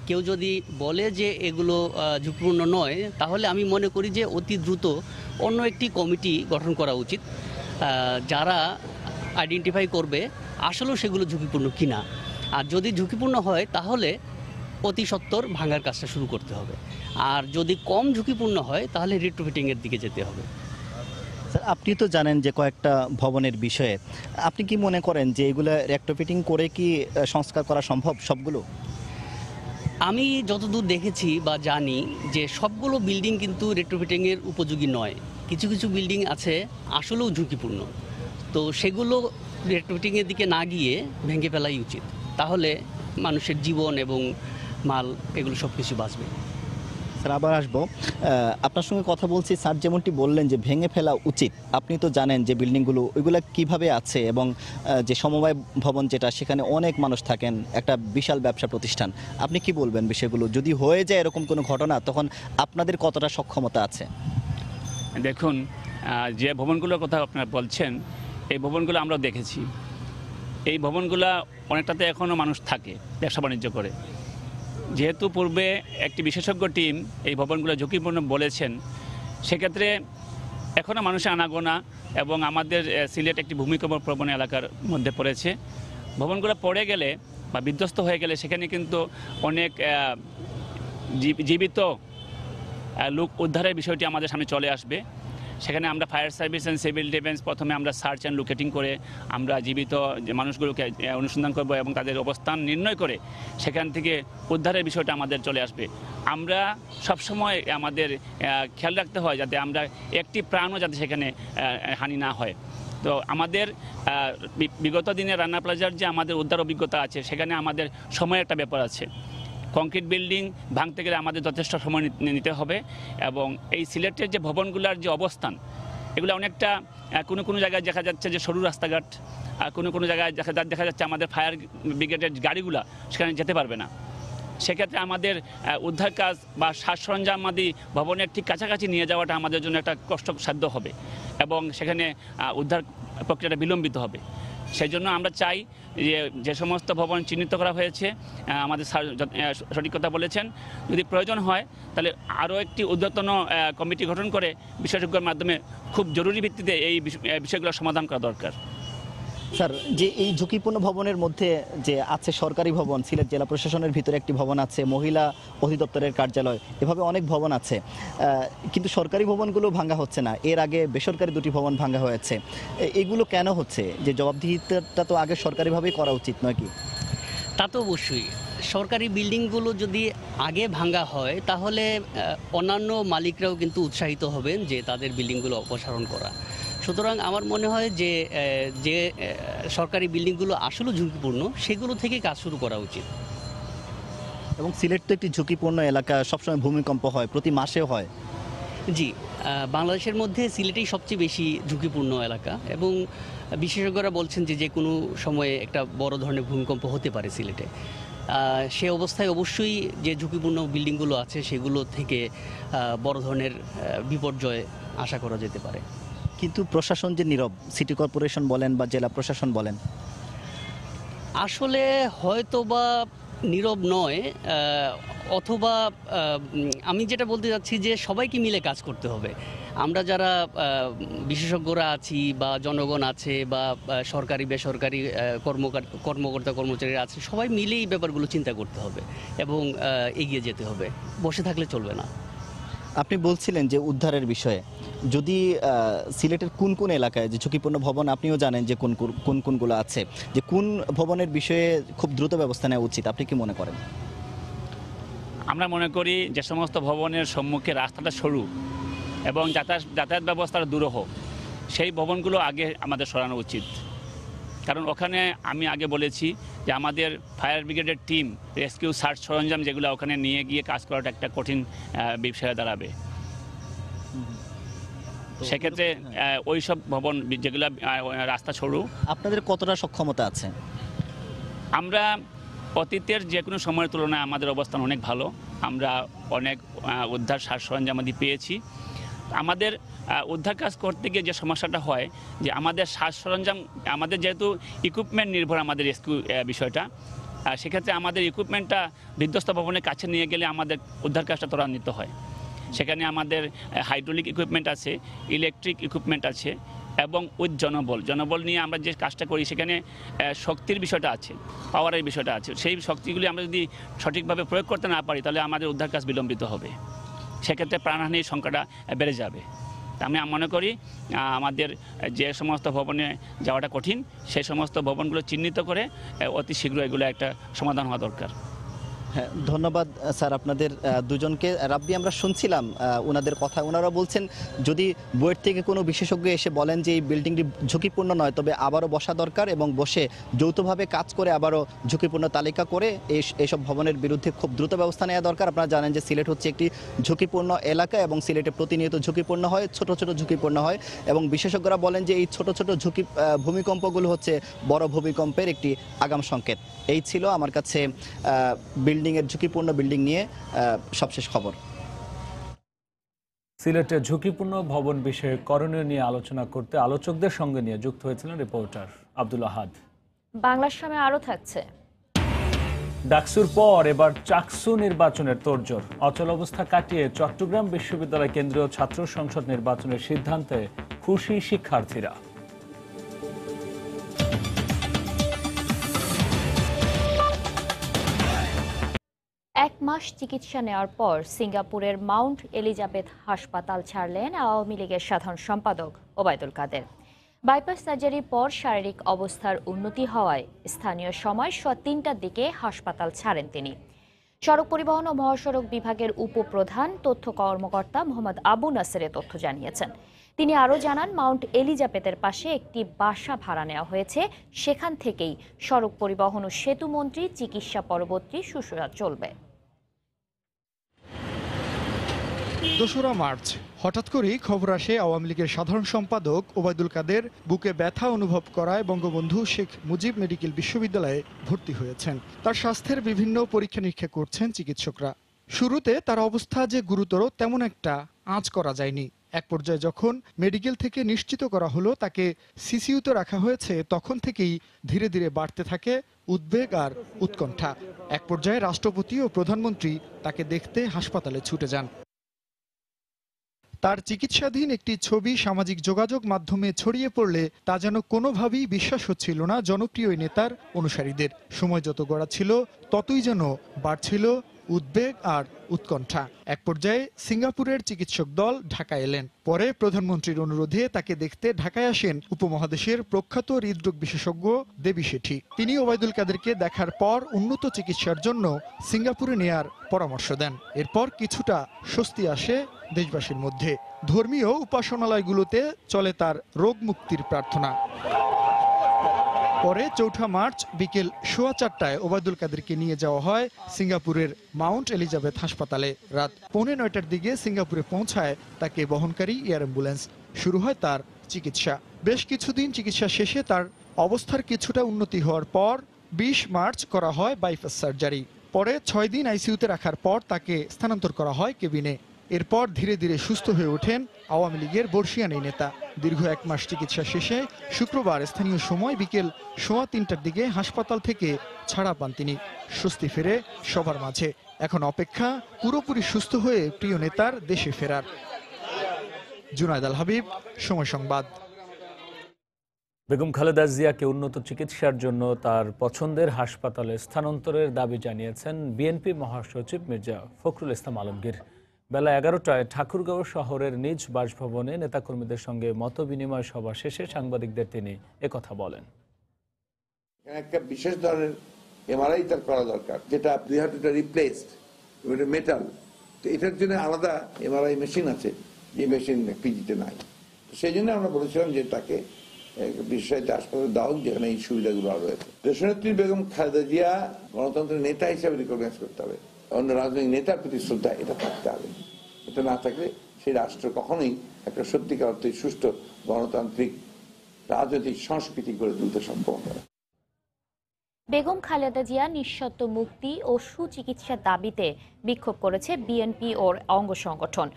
কেউ যদি বলে যে এগুলো ঝুঁকিপূর্ণ নয়, তাহলে আমি মনে করি যে অতি দ্রুত অন্য একটি কমিটি গঠন করা উচিত, যারা আইডেন্টিফাই করবে আসলেও সেগুলো ঝুঁকিপূর্ণ কিনা। আর যদি ঝুঁকিপূর্ণ হয় তাহলে অতি সত্বর ভাঙার কাজটা শুরু করতে হবে। আর যদি কম ঝুঁকিপূর্ণ হয় তাহলে রিট্রোফিটিংয়ের দিকে যেতে হবে। স্যার, আপনি তো জানেন যে কয়েকটা ভবনের বিষয়ে, আপনি কি মনে করেন যে এগুলো রিট্রোফিটিং করে কি সংস্কার করা সম্ভব সবগুলো? আমি যতদূর দেখেছি বা জানি যে সবগুলো বিল্ডিং কিন্তু রিট্রোফিটিংয়ের উপযোগী নয়। কিছু কিছু বিল্ডিং আছে আসলেও ঝুঁকিপূর্ণ, তো সেগুলো রিট্রোফিটিংয়ের দিকে না গিয়ে ভেঙে ফেলাই উচিত। তাহলে মানুষের জীবন এবং মাল এগুলো সব কিছু বাঁচবে। স্যার, আবার আসবো, আপনার সঙ্গে কথা বলছি। স্যার যেমনটি বললেন যে ভেঙে ফেলা উচিত, আপনি তো জানেন যে বিল্ডিংগুলো ওইগুলো কিভাবে আছে, এবং যে সমবায় ভবন যেটা, সেখানে অনেক মানুষ থাকেন, একটা বিশাল ব্যবসা প্রতিষ্ঠান। আপনি কি বলবেন বিষয়গুলো? যদি হয়ে যায় এরকম কোনো ঘটনা, তখন আপনাদের কতটা সক্ষমতা আছে? দেখুন, যে ভবনগুলোর কথা আপনারা বলছেন, এই ভবনগুলো আমরা দেখেছি। এই ভবনগুলো অনেকটাতে এখনও মানুষ থাকে, ব্যবসা বাণিজ্য করে। যেহেতু পূর্বে একটি বিশেষজ্ঞ টিম এই ভবনগুলো ঝুঁকিপূর্ণ বলেছেন, সেক্ষেত্রে এখনও মানুষের আনাগোনা, এবং আমাদের সিলেট একটি ভূমিকম্প প্রবণ এলাকার মধ্যে পড়েছে। ভবনগুলো পড়ে গেলে বা বিধ্বস্ত হয়ে গেলে সেখানে কিন্তু অনেক জীবিত লোক উদ্ধারের বিষয়টি আমাদের সামনে চলে আসবে। সেখানে আমরা fire service and civil defence প্রথমে আমরা সার্চ অ্যান্ড লোকেটিং করে আমরা জীবিত যে মানুষগুলোকে অনুসন্ধান করব এবং তাদের অবস্থান নির্ণয় করে সেখান থেকে উদ্ধারের বিষয়টা আমাদের চলে আসবে। আমরা সবসময় আমাদের খেয়াল রাখতে হয় যাতে আমরা একটি প্রাণও যাতে সেখানে হানি না হয়। তো আমাদের বিগত দিনে রানা প্লাজার যে আমাদের উদ্ধার অভিজ্ঞতা আছে, সেখানে আমাদের সময়ের একটা ব্যাপার আছে। কংক্রিট বিল্ডিং ভাঙতে গেলে আমাদের যথেষ্ট সময় নিতে হবে, এবং এই সিলেটের যে ভবনগুলোর যে অবস্থান, এগুলো অনেকটা কোনো জায়গায় দেখা যাচ্ছে যে সরু রাস্তাঘাট, কোনো জায়গায় দেখা যাচ্ছে আমাদের ফায়ার ব্রিগেডের গাড়িগুলো সেখানে যেতে পারবে না। সেক্ষেত্রে আমাদের উদ্ধার কাজ বা সাজ সরঞ্জামাদি ভবনের ঠিক কাছাকাছি নিয়ে যাওয়াটা আমাদের জন্য একটা কষ্টসাধ্য হবে, এবং সেখানে উদ্ধার প্রক্রিয়াটা বিলম্বিত হবে। সেই জন্য আমরা চাই যে সমস্ত ভবন চিহ্নিত করা হয়েছে, আমাদের সঠিক কথা বলেছেন, যদি প্রয়োজন হয় তাহলে আরও একটি ঊর্ধ্বতন কমিটি গঠন করে বিশেষজ্ঞের মাধ্যমে খুব জরুরি ভিত্তিতে এই বিষয়গুলো সমাধান করা দরকার। স্যার, যে এই ঝুঁকিপূর্ণ ভবনের মধ্যে যে আছে সরকারি ভবন, সিলেট জেলা প্রশাসনের ভিতরে একটি ভবন আছে, মহিলা অধিদপ্তরের কার্যালয়, এভাবে অনেক ভবন আছে, কিন্তু সরকারি ভবনগুলো ভাঙা হচ্ছে না। এর আগে বেসরকারি দুটি ভবন ভাঙা হয়েছে। এগুলো কেন হচ্ছে? যে জবাবদিহিতাটা তো আগে সরকারিভাবেই করা উচিত নয় কি? তা তো অবশ্যই। সরকারি বিল্ডিংগুলো যদি আগে ভাঙা হয় তাহলে অন্যান্য মালিকরাও কিন্তু উৎসাহিত হবেন যে তাদের বিল্ডিংগুলো অপসারণ করা। সুতরাং আমার মনে হয় যে সরকারি বিল্ডিংগুলো আসলে ঝুঁকিপূর্ণ, সেগুলো থেকে কাজ শুরু করা উচিত। এবং সিলেট তো একটি ঝুঁকিপূর্ণ এলাকা, সবসময় ভূমিকম্প হয়, প্রতি মাসেও হয়। জি, বাংলাদেশের মধ্যে সিলেটেই সবচেয়ে বেশি ঝুঁকিপূর্ণ এলাকা, এবং বিশেষজ্ঞরা বলছেন যে কোনো সময়ে একটা বড় ধরনের ভূমিকম্প হতে পারে সিলেটে। সে অবস্থায় অবশ্যই যে ঝুঁকিপূর্ণ বিল্ডিংগুলো আছে সেগুলো থেকে বড় ধরনের বিপর্যয় আশা করা যেতে পারে। কিন্তু প্রশাসন যে নীরব, সিটি কর্পোরেশন বলেন বা জেলা প্রশাসন বলেন, আসলে হয়তো বা নীরব নয়, অথবা আমি যেটা বলতে চাচ্ছি যে সবাইকে মিলে কাজ করতে হবে। আমরা যারা বিশেষজ্ঞরা আছি বা জনগণ আছে বা সরকারি বেসরকারি কর্মকর্তা কর্মচারীরা আছে, সবাই মিলেই এই ব্যাপারগুলো চিন্তা করতে হবে এবং এগিয়ে যেতে হবে। বসে থাকলে চলবে না। আপনি বলছিলেন যে উদ্ধারের বিষয়ে, যদি সিলেটের কোন কোন এলাকায় যে ঝুঁকিপূর্ণ ভবন, আপনিও জানেন যে কোনগুলো আছে, যে কোন ভবনের বিষয়ে খুব দ্রুত ব্যবস্থা নেওয়া উচিত, আপনি কি মনে করেন? আমরা মনে করি যে সমস্ত ভবনের সম্মুখে রাস্তাটা সরু এবং যাতায়াত ব্যবস্থার দুরূহ, সেই ভবনগুলো আগে আমাদের সরানো উচিত। কারণ ওখানে আমি আগে বলেছি যে আমাদের ফায়ার ব্রিগেডের টিম, রেস্কিউ সার্চ সরঞ্জাম যেগুলো ওখানে নিয়ে গিয়ে কাজ করাটা একটা কঠিন বিষয়ে দাঁড়াবে। সেক্ষেত্রে ওই সব ভবন যেগুলো রাস্তা সরু। আপনাদের কতটা সক্ষমতা আছে? আমরা অতীতের যে কোনো সময়ের তুলনায় আমাদের অবস্থান অনেক ভালো। আমরা অনেক উদ্ধার সাজ সরঞ্জামাদি পেয়েছি। আমাদের উদ্ধার কাজ করতে গিয়ে যে সমস্যাটা হয় যে আমাদের সাজ সরঞ্জাম, আমাদের যেহেতু ইকুইপমেন্ট নির্ভর আমাদের রেস্কিউ বিষয়টা, সেক্ষেত্রে আমাদের ইকুইপমেন্টটা বিধ্বস্ত ভবনের কাছে নিয়ে গেলে আমাদের উদ্ধার কাজটা ত্বরান্বিত হয়। সেখানে আমাদের হাইড্রোলিক ইকুইপমেন্ট আছে, ইলেকট্রিক ইকুইপমেন্ট আছে, এবং উইথ জনবল নিয়ে আমরা যে কাজটা করি সেখানে শক্তির বিষয়টা আছে, পাওয়ারের বিষয়টা আছে। সেই শক্তিগুলি আমরা যদি সঠিকভাবে প্রয়োগ করতে না পারি তাহলে আমাদের উদ্ধার কাজ বিলম্বিত হবে, সেক্ষেত্রে প্রাণহানির সংখ্যাটা বেড়ে যাবে। আমি মনে করি আমাদের যে সমস্ত ভবনে যাওয়াটা কঠিন, সেই সমস্ত ভবনগুলো চিহ্নিত করে অতি শীঘ্র এগুলো একটা সমাধান হওয়া দরকার। হ্যাঁ, ধন্যবাদ স্যার আপনাদের দুজনকে। রাব্বি, আমরা শুনছিলাম ওনাদের কথা। ওনারা বলছেন যদি বুয়েট থেকে কোনো বিশেষজ্ঞ এসে বলেন যে এই বিল্ডিংটি ঝুঁকিপূর্ণ নয়, তবে আবারও বসা দরকার এবং বসে যৌথভাবে কাজ করে আবারও ঝুঁকিপূর্ণ তালিকা করে এইসব ভবনের বিরুদ্ধে খুব দ্রুত ব্যবস্থা নেওয়া দরকার। আপনারা জানেন যে সিলেট হচ্ছে একটি ঝুঁকিপূর্ণ এলাকা এবং সিলেটে প্রতিনিয়ত ঝুঁকিপূর্ণ হয়, ছোট ছোট ঝুঁকিপূর্ণ হয়, এবং বিশেষজ্ঞরা বলেন যে এই ছোট ছোট ভূমিকম্পগুলো হচ্ছে বড় ভূমিকম্পের একটি আগাম সংকেত। এই ছিল আমার কাছে বিল্ডিংয়ের ঝুঁকিপূর্ণ বিল্ডিং নিয়ে সবশেষ খবর। সিলেটের ঝুঁকিপূর্ণ ভবন বিষয়ে করণীয় নিয়ে আলোচনা করতে আলোচকদের সঙ্গে নিয়ে যুক্ত হয়েছিলেন রিপোর্টার আব্দুল আহাদ। বাংলার সময় আরও থাকছে। ডাকসুর পর এবার চাকসু নির্বাচনের তোড়জোড়। অচল অবস্থা কাটিয়ে চট্টগ্রাম বিশ্ববিদ্যালয় কেন্দ্রীয় ছাত্র সংসদ নির্বাচনের সিদ্ধান্তে খুশি শিক্ষার্থীরা। 1 মাস চিকিৎসা নেওয়ার পর সিঙ্গাপুরের মাউন্ট এলিজাবেথ হাসপাতাল ছাড়লেন আওয়ামী লীগের সাধারণ সম্পাদক ওবায়দুল কাদের। বাইপাস সার্জারির পর শারীরিক অবস্থার উন্নতি হওয়ায় স্থানীয় সময় সোয়া 3টার দিকে হাসপাতাল ছাড়েন তিনি। সড়ক পরিবহন ও মহাসড়ক বিভাগের উপপ্রধান তথ্য কর্মকর্তা মোহাম্মদ আবু নাসের তথ্য জানিয়েছেন। তিনি আরও জানান, মাউন্ট এলিজাবেথের পাশে একটি বাসা ভাড়া নেওয়া হয়েছে। সেখান থেকেই সড়ক পরিবহন ও সেতু মন্ত্রী চিকিৎসা পরবর্তী শুশ্রূষা চলবে। 2 মার্চ হঠাৎ করেই খবর আসে আওয়ামী লীগের সাধারণ সম্পাদক ওবায়দুল কাদের বুকে ব্যথা অনুভব করায় বঙ্গবন্ধু শেখ মুজিব মেডিকেল বিশ্ববিদ্যালয়ে ভর্তি হয়েছেন। তার স্বাস্থ্যের বিভিন্ন পরীক্ষা নিরীক্ষা করছেন চিকিৎসকরা। শুরুতে তার অবস্থা যে গুরুতর তেমন একটা আঁচ করা যায়নি। এক পর্যায়ে যখন মেডিকেল থেকে নিশ্চিত করা হলো তাকে সিসিইউতে রাখা হয়েছে, তখন থেকেই ধীরে ধীরে বাড়তে থাকে উদ্বেগ আর উৎকণ্ঠা। এক পর্যায়ে রাষ্ট্রপতি ও প্রধানমন্ত্রী তাকে দেখতে হাসপাতালে ছুটে যান। তার চিকিৎসাধীন একটি ছবি সামাজিক যোগাযোগ মাধ্যমে ছড়িয়ে পড়লে তা যেন কোনোভাবেই বিশ্বাস হচ্ছিল না জনপ্রিয় এই নেতার অনুসারীদের। সময় যত গড়াচ্ছিল ততই যেন বাড়ছিল উদ্বেগ আর উৎকণ্ঠা। এক পর্যায়ে সিঙ্গাপুরের চিকিৎসক দল ঢাকায় এলেন। পরে প্রধানমন্ত্রীর অনুরোধে তাকে দেখতে ঢাকায় আসেন উপমহাদেশের প্রখ্যাত হৃদরোগ বিশেষজ্ঞ দেবী শেঠি। তিনি ওবায়দুল কাদেরকে দেখার পর উন্নত চিকিৎসার জন্য সিঙ্গাপুরে নেয়ার পরামর্শ দেন। এরপর কিছুটা স্বস্তি আসে দেশবাসীর মধ্যে। ধর্মীয় উপাসনালয়গুলোতে চলে তার রোগ মুক্তির প্রার্থনা। পরে 4 মার্চ বিকেল 4:15টায় ওবায়দুল কাদেরকে নিয়ে যাওয়া হয় সিঙ্গাপুরের মাউন্ট এলিজাবেথ হাসপাতালে। রাত 8:45টার দিকে সিঙ্গাপুরে পৌঁছায় তাকে বহনকারী এয়ার অ্যাম্বুলেন্স। শুরু হয় তার চিকিৎসা। বেশ কিছুদিন চিকিৎসা শেষে তার অবস্থার কিছুটা উন্নতি হওয়ার পর 20 মার্চ করা হয় বাইপাস সার্জারি। পরে 6 দিন আইসিইউতে রাখার পর তাকে স্থানান্তর করা হয় কেবিনে। এরপর ধীরে ধীরে সুস্থ হয়ে ওঠেন আওয়ামী লীগের বর্ষিয়ান এই নেতা। দীর্ঘ 1 মাস চিকিৎসা শেষে শুক্রবার স্থানীয় সময় বিকেল 3:15টার দিকে হাসপাতাল থেকে ছাড়া পান তিনি। স্বস্তি ফেরে সবার মাঝে। এখন অপেক্ষা পুরোপুরি সুস্থ হয়ে প্রিয় নেতার দেশে ফেরার। জুনায়েদ আল হাবিব, সময় সংবাদ। বেগম খালেদা জিয়াকে উন্নত চিকিৎসার জন্য তার পছন্দের হাসপাতালে স্থানান্তরের দাবি জানিয়েছেন বিএনপি মহাসচিব মির্জা ফখরুল ইসলাম আলমগীর। বেলা 11টায় ঠাকুরগাঁও শহরের নিজ বাসভবনে নেতাকর্মীদের সঙ্গে মতবিনিময় সভা শেষে সাংবাদিকদের তিনি একথা বলেন। একটা বিশেষ ধরনের এমআরআই তার করা দরকার, যেটা দুই হাঁটুটা রিপ্লেসড, মেটাল। তো এটার জন্য আলাদা এমআরআই মেশিন আছে, যে মেশিন পিজিতে নাই। সেই জন্য আমরা বলেছিলাম যে তাকে বিশেষায়িত হাসপাতালে দাও, যেখানে এই সুবিধাগুলো রয়েছে। দেশনেত্রী বেগম খালেদা জিয়া গণতন্ত্রের নেতা হিসেবে রিকগনাইজ করতে হবে। অন্য রাজনৈতিক নেতার প্রতি শ্রদ্ধা এটা থাকতে হবে। এটা না থাকলে সেই রাষ্ট্র কখনোই একটা সত্যিকার অর্থে সুষ্ঠু গণতান্ত্রিক রাজনৈতিক সংস্কৃতি গড়ে তুলতে সক্ষম হবে। বেগম খালেদা জিয়া নিঃশর্ত মুক্তি ও সুচিকিৎসার দাবিতে বিক্ষোভ করেছে বিএনপি ও অঙ্গ সংগঠন।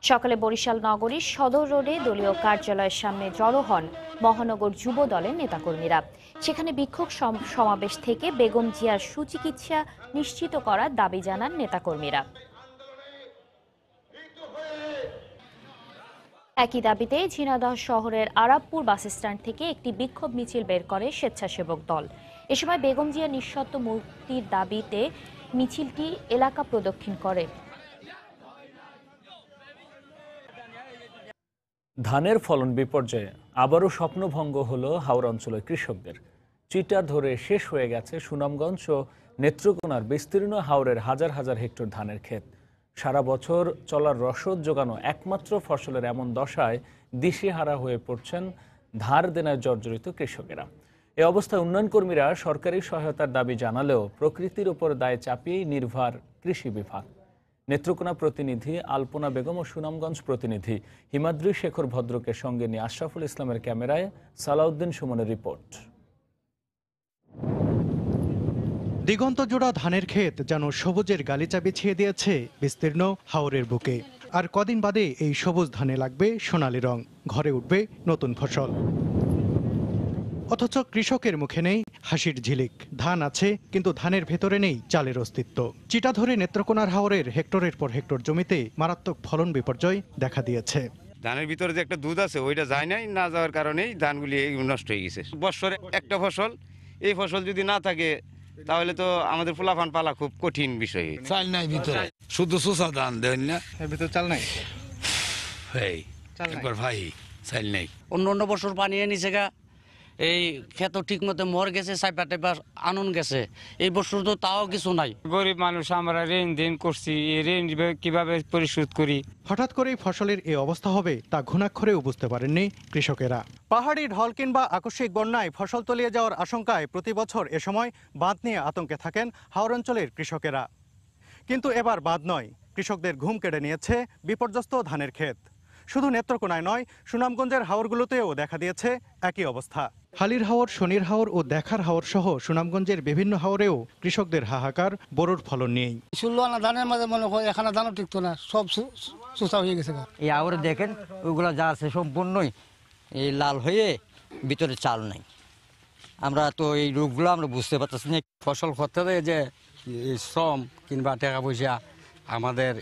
সকালে বরিশাল নগরীর সদর রোডে দলীয় কার্যালয়ের সামনে জড়ো হন মহানগর যুব দলের নেতাকর্মীরা। সেখানে বিক্ষোভ সমাবেশ থেকে বেগম জিয়ার সুচিকিৎসা নিশ্চিত করার দাবি জানান নেতাকর্মীরা। একই দাবিতে ঝিনাইদহ শহরের আরাবপুর বাসস্ট্যান্ড থেকে একটি বিক্ষোভ মিছিল বের করে স্বেচ্ছাসেবক দল। এ সময় বেগম জিয়া নিঃশর্ত মুক্তির দাবিতে মিছিলটি এলাকা প্রদক্ষিণ করে। ধানের ফলন বিপর্যয়ে আবারও স্বপ্নভঙ্গ হলো হাওড়া অঞ্চলের কৃষকদের। চিটা ধরে শেষ হয়ে গেছে সুনামগঞ্জ ও নেত্রকোনার বিস্তীর্ণ হাওরের হাজার হাজার হেক্টর ধানের ক্ষেত। সারা বছর চলার রসদ জোগানো একমাত্র ফসলের এমন দশায় দিশেহারা হয়ে পড়ছেন ধার দেনায় জর্জরিত কৃষকেরা। এ অবস্থায় উন্নয়ন কর্মীরা সরকারি সহায়তার দাবি জানালেও প্রকৃতির ওপর দায় চাপিয়েই নির্ভর কৃষি বিভাগ। নেত্রকোনা প্রতিনিধি আলপনা বেগম ও সুনামগঞ্জ প্রতিনিধি হিমাদ্রি শেখর ভদ্রকে সঙ্গে নিয়ে আশরাফুল ইসলামের ক্যামেরায় সালাউদ্দিন সুমনের রিপোর্ট। দিগন্ত জোড়া ধানের ক্ষেত যেন সবুজের গালিচা বিছিয়ে দিয়েছে বিস্তীর্ণ হাওরের বুকে। আর কদিন বাদে এই সবুজ ধানে লাগবে সোনালী রং, ঘরে উঠবে নতুন ফসল। অথচ কৃষকের মুখে নেই হাসির ঝিলিক। ধান আছে, কিন্তু ধানের ভেতরে নেই চালের অস্তিত্ব। চিটা ধরে নেত্রকোনার হাওরের হেক্টরের পর হেক্টর জমিতে মারাত্মক ফলন বিপর্যয় দেখা দিয়েছে। ধানের ভিতরে যে একটা দুধ আছে ওইটা যায় নাই, না যাওয়ার কারণেই ধানগুলি নষ্ট হয়ে গেছে। বছরে একটা ফসল, এই ফসল যদি না থাকে তাহলে তো আমাদের ফুলাফান পালা খুব কঠিন বিষয়। চাল নাই ভিতরে, শুধু সুসা ধান দেন না, এর ভিতরে চাল নাই। একবার ভাই চাল নাই। অন্য বছর পানি নিচে গা, এই ক্ষেত ঠিক মতো মর গেছে, সাইপা টাইপা আনন গেছে, এই বছর তো তাও কিছু নাই। গরিব মানুষ আমরা ঋণ দিন করছি, এই ঋণ কিভাবে পরিশোধ করি। হঠাৎ করেই ফসলের এই অবস্থা হবে তা ঘুণাক্ষরেও বুঝতে পারেননি কৃষকেরা। পাহাড়ি ঢল কিংবা আকস্মিক বন্যায় ফসল তলিয়ে যাওয়ার আশঙ্কায় প্রতি বছর এ সময় বাঁধ নিয়ে আতঙ্কে থাকেন হাওর অঞ্চলের কৃষকেরা। কিন্তু এবার বাঁধ নয়, কৃষকদের ঘুম কেড়ে নিয়েছে বিপর্যস্ত ধানের ক্ষেত। শুধু নেত্রকোনায় নয়, সুনামগঞ্জের হাওরগুলোতেও দেখা দিয়েছে একই অবস্থা। হালির হাওর, শনির হাওর ও দেখার হাওর সহ সুনামগঞ্জের বিভিন্ন হাওরেও কৃষকদের হাহাকার, বোরোর ফলন নেই। 16 আনা ধানের মাঝে মনে হয় এখানে ধানও টিকতো না, সব সুসা হয়ে গেছে। এই হাওরে দেখেন ওইগুলো যা আছে সম্পূর্ণই এই লাল হয়ে ভিতরে চাল নাই। আমরা তো এই রোগগুলো আমরা বুঝতে পারতেছি না। ফসল করতে দেয় যে শ্রম কিংবা টাকা পয়সা আমাদের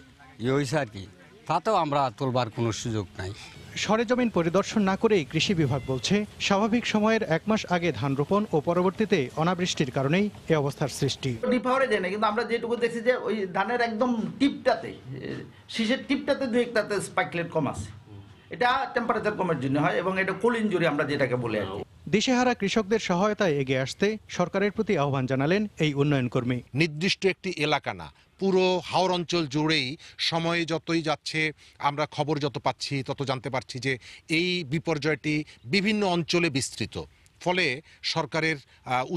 হয়েছে আর কি, তাতেও আমরা তুলবার কোনো সুযোগ নাই। সরেজমিন পরিদর্শন না করেই কৃষি বিভাগ বলছে, স্বাভাবিক সময়ের 1 মাস আগে ধান রোপণ ও পরবর্তীতে অনাবৃষ্টির কারণেই এই অবস্থার সৃষ্টি। ডিপ হাওরে যায় না, কিন্তু আমরা যেটুকু দেখছি যে ওই ধানের একদম টিপটাতে, শীষের টিপটাতে 2-1টাতে স্পাইকলেট কম আছে। এটা টেম্পারেচার কমের জন্য হয় এবং এটা কোল ইনজুরি আমরা যেটাকে বলে আর কি। দিশেহারা কৃষকদের সহায়তায় এগিয়ে আসতে সরকারের প্রতি আহ্বান জানালেন এই উন্নয়ন কর্মী। নির্দিষ্ট একটি এলাকা না, পুরো হাওর অঞ্চল জুড়েই সময় যতই যাচ্ছে আমরা খবর যত পাচ্ছি তত জানতে পারছি যে এই বিপর্যয়টি বিভিন্ন অঞ্চলে বিস্তৃত। ফলে সরকারের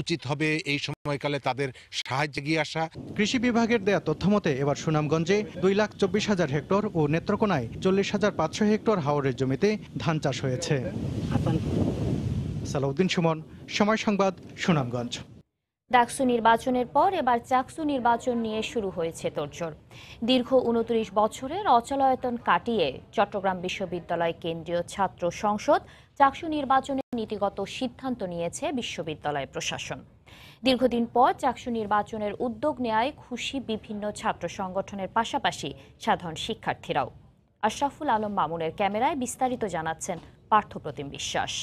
উচিত হবে এই সময়কালে তাদের সাহায্যে এগিয়ে আসা। কৃষি বিভাগের দেয়া তথ্যমতে এবার সুনামগঞ্জে 2,24,000 হেক্টর ও নেত্রকোনায় 40,500 হেক্টর হাওরের জমিতে ধান চাষ হয়েছে। সালাউদ্দিন সুমন, সময় সংবাদ, সুনামগঞ্জ। ডাকসু নির্বাচনের পর এবার চাকসু নির্বাচন নিয়ে শুরু হয়েছে তোড়জোড়। দীর্ঘ 29 বছরের অচলায়তন কাটিয়ে চট্টগ্রাম বিশ্ববিদ্যালয় কেন্দ্রীয় ছাত্র সংসদ চাকসু নির্বাচনের নীতিগত সিদ্ধান্ত নিয়েছে বিশ্ববিদ্যালয় প্রশাসন। দীর্ঘদিন পর চাকসু নির্বাচনের উদ্যোগ নেয়ায় খুশি বিভিন্ন ছাত্র সংগঠনের পাশাপাশি সাধারণ শিক্ষার্থীরাও। আশরাফুল আলম মামুনের ক্যামেরায় বিস্তারিত জানাচ্ছেন পার্থপ্রতিম বিশ্বাস।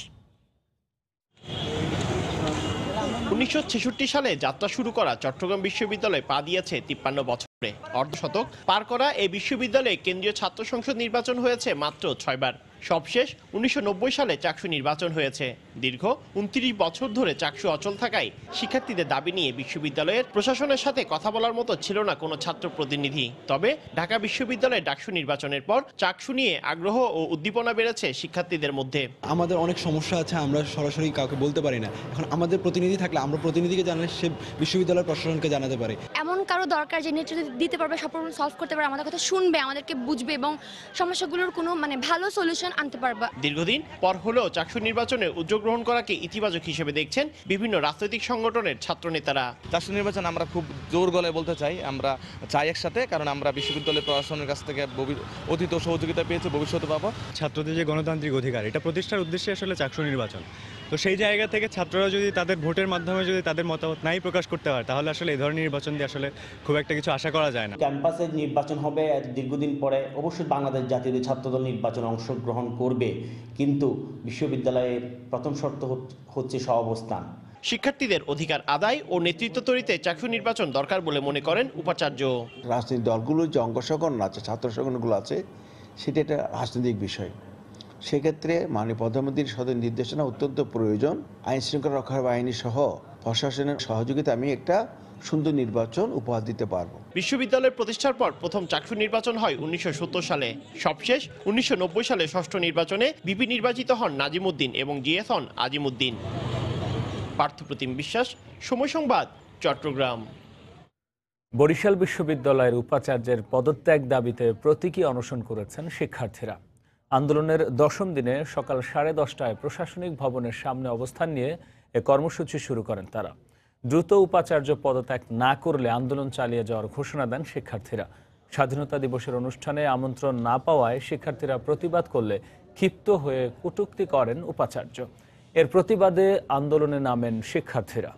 1966 সালে যাত্রা শুরু করা চট্টগ্রাম বিশ্ববিদ্যালয় পা দিয়েছে 53 বছরে। অর্ধশতক পার করা এই বিশ্ববিদ্যালয়ে কেন্দ্রীয় ছাত্র সংসদ নির্বাচন হয়েছে মাত্র 6 বার। সবশেষ 1990 সালে চাকসু নির্বাচন হয়েছে। দীর্ঘ 29 বছর ধরে চাকসু অচল থাকায় শিক্ষার্থীদের দাবি নিয়ে বিশ্ববিদ্যালয়ের প্রশাসনের সাথে কথা বলার মতো ছিল না কোনো ছাত্র প্রতিনিধি। তবে ঢাকা বিশ্ববিদ্যালয়ে ডাকসু নির্বাচনের পর চাকসু নিয়ে আগ্রহ ও উদ্দীপনা বেড়েছে শিক্ষার্থীদের মধ্যে। আমাদের অনেক সমস্যা আছে, আমরা সরাসরি কাউকে বলতে পারি না। এখন আমাদের প্রতিনিধি থাকলে আমরা প্রতিনিধিকে জানালে সে বিশ্ববিদ্যালয়ের প্রশাসনকে জানাতে পারে। এমন কারো দরকার যে নেতৃত্ব দিতে পারবে, সব প্রবলেম সলভ করতে পারবে, আমাদের কথা শুনবে, আমাদেরকে বুঝবে এবং সমস্যাগুলোর কোনো ভালো সলিউশন আনতে পারবে। দীর্ঘদিন পর হলেও চাকসু নির্বাচনে উদ্যোগ গ্রহণ করাকে ইতিবাচক হিসেবে দেখছেন বিভিন্ন রাজনৈতিক সংগঠনের ছাত্র নেতারা। চাকসু নির্বাচন আমরা খুব জোর গলায় বলতে চাই, আমরা চাই একসাথে, কারণ আমরা বিশ্ববিদ্যালয় প্রশাসনের কাছ থেকে অতীত সহযোগিতা পেয়েছি, ভবিষ্যতে পাবো। ছাত্রদের যে গণতান্ত্রিক অধিকার, এটা প্রতিষ্ঠার উদ্দেশ্যে আসলে চাকসু নির্বাচন। তো সেই জায়গা থেকে ছাত্ররা যদি তাদের ভোটের মাধ্যমে যদি তাদের মতামত নাই প্রকাশ করতে পারে, তাহলে আসলে এই ধরনের নির্বাচন দিয়ে আসলে খুব একটা কিছু আশা করা যায় না। ক্যাম্পাসের নির্বাচন হবে দীর্ঘদিন পরে, অবশ্যই বাংলাদেশ জাতীয় ছাত্রদল নির্বাচনে অংশগ্রহণ করবে, কিন্তু বিশ্ববিদ্যালয়ের প্রথম শর্ত হচ্ছে সহাবস্থান। শিক্ষার্থীদের অধিকার আদায় ও নেতৃত্ব তৈরিতে চাকসু নির্বাচন দরকার বলে মনে করেন উপাচার্য। রাজনৈতিক দলগুলোর যে অঙ্গ সংগঠন আছে, ছাত্র সংগঠনগুলো আছে, সেটা একটা রাজনৈতিক বিষয়। সেক্ষেত্রে মাননীয় প্রধানমন্ত্রীর সদয় নির্দেশনা অত্যন্ত প্রয়োজন। আইন শৃঙ্খলা রক্ষা বাহিনী সহ প্রশাসনের সহযোগিতা আমি একটা সুন্দর নির্বাচন উপহার দিতে পারবো। বিশ্ববিদ্যালয়ের প্রতিষ্ঠার পর প্রথম চাকসু নির্বাচন হয় 1970 সালে। সবশেষ 1990 সালে ষষ্ঠ নির্বাচনে বিপি নির্বাচিত হন নাজিম উদ্দিন এবং জিএস হন আজিম উদ্দিন। পার্থপ্রতিম বিশ্বাস, সময় সংবাদ, চট্টগ্রাম। বরিশাল বিশ্ববিদ্যালয়ের উপাচার্যের পদত্যাগ দাবিতে প্রতীকী অনশন করেছেন শিক্ষার্থীরা। আন্দোলনের 10ম দিনে সকাল 10:30টায় প্রশাসনিক ভবনের সামনে অবস্থান নিয়ে এ কর্মসূচি শুরু করেন তারা। দ্রুত উপাচার্য পদত্যাগ না করলে আন্দোলন চালিয়ে যাওয়ার ঘোষণা দেন শিক্ষার্থীরা। স্বাধীনতা দিবসের অনুষ্ঠানে আমন্ত্রণ না পাওয়ায় শিক্ষার্থীরা প্রতিবাদ করলে ক্ষিপ্ত হয়ে কটূক্তি করেন উপাচার্য। এর প্রতিবাদে আন্দোলনে নামেন শিক্ষার্থীরা।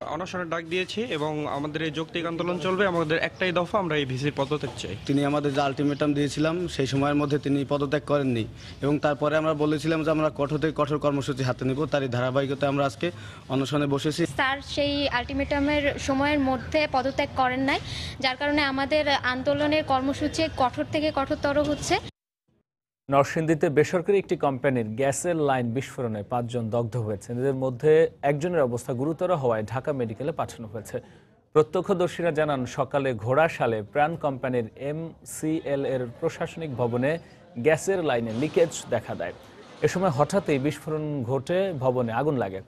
অনশনের ডাক দিয়েছি এবং আমাদের এই যৌক্তিক আন্দোলন চলবে। আমাদের একটাই দফা, আমরা এই ভিসির পদত্যাগ চাই। তিনি আমাদের যে আলটিমেটাম দিয়েছিলাম সেই সময়ের মধ্যে তিনি পদত্যাগ করেননি এবং তারপরে আমরা বলেছিলাম যে আমরা কঠোর থেকে কঠোর কর্মসূচি হাতে নেব। তারই ধারাবাহিকতায় আমরা আজকে অনশনে বসেছি। স্যার সেই আলটিমেটামের সময়ের মধ্যে পদত্যাগ করেন নাই, যার কারণে আমাদের আন্দোলনের কর্মসূচি কঠোর থেকে কঠোরতর হচ্ছে। নরসিংদীতে বেসরকারি একটি কোম্পানির গ্যাসের লাইন বিস্ফোরণে ৫ জন দগ্ধ হয়েছেন। এদের মধ্যে একজনের অবস্থা গুরুতর হওয়ায় ঢাকা মেডিকেলে পাঠানো হয়েছে। প্রত্যক্ষদর্শীরা জানান, সকালে ঘোড়াশালে প্রাণ কোম্পানির MCL এর প্রশাসনিক ভবনে গ্যাসের লাইনে লিকেজ দেখা দেয়। এ সময় হঠাৎই বিস্ফোরণ ঘটে ভবনে আগুন লাগে।